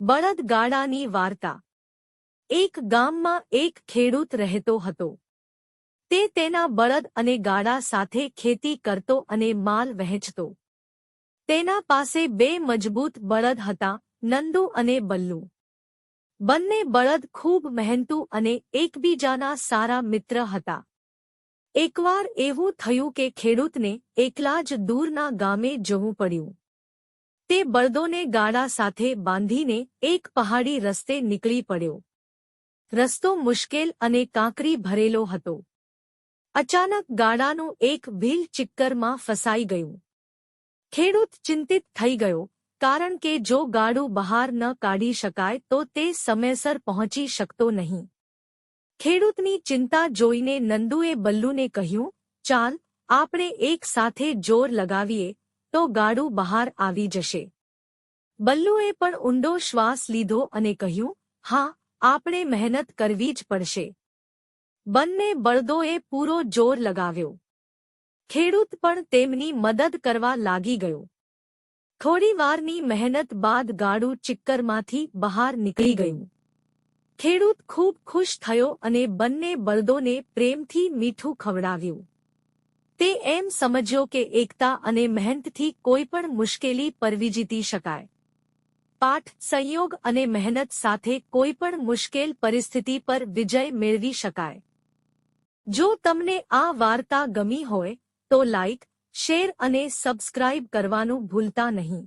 બળદગાડાની વાર્તા। એક ગામમાં એક ખેડૂત રહેતો હતો। તે તેના બળદ અને ગાડા સાથે ખેતી કરતો અને માલ વહેંચતો। તેના પાસે બે મજબૂત બળદ હતા, નંદુ અને બલ્લુ। બંને બળદ ખૂબ મહેનતુ અને એકબીજાના સારા મિત્ર હતા। એકવાર એવું થયું કે ખેડૂતને એકલા જ દૂરના ગામે જવું પડ્યું। તે બળદોને ગાડા સાથે બાંધીને એક પહાડી રસ્તે નીકળી પડ્યો। રસ્તો મુશ્કેલ અને કાંકરી ભરેલો હતો। અચાનક ગાડાનું એક વ્હીલ ચિક્કરમાં ફસાઈ ગયું। ખેડૂત ચિંતિત થઈ ગયો, કારણ કે જો ગાડું બહાર ન કાઢી શકાય તો તે સમયસર પહોંચી શકતો નહીં। ખેડૂતની ચિંતા જોઈને નંદુએ બલ્લુને કહ્યું, ચાલ, આપણે એક સાથે જોર લગાવીએ તો ગાડું બહાર આવી જશે। બલ્લુએ પણ ઊંડો શ્વાસ લીધો અને કહ્યું, હા, આપણે મહેનત કરવી જ પડશે। બંને બળદોએ પૂરો જોર લગાવ્યો। ખેડૂત પણ તેમની મદદ કરવા લાગી ગયો। થોડીવારની મહેનત બાદ ગાડું ચિક્કરમાંથી બહાર નીકળી ગયું। ખેડૂત ખૂબ ખુશ થયો અને બંને બળદોને પ્રેમથી મીઠું ખવડાવ્યું। તે એમ સમજ્યો કે એકતા અને મહેનતથી કોઈ પણ મુશ્કેલી પર જીતી શકાય। પાઠ: સંયોગ અને મહેનત સાથે કોઈ પણ મુશ્કેલ પરિસ્થિતિ પર વિજય મેળવી શકાય। જો તમને આ વાર્તા ગમી હોય તો લાઇક, શેર અને સબસ્ક્રાઇબ કરવાનું ભૂલતા નહીં।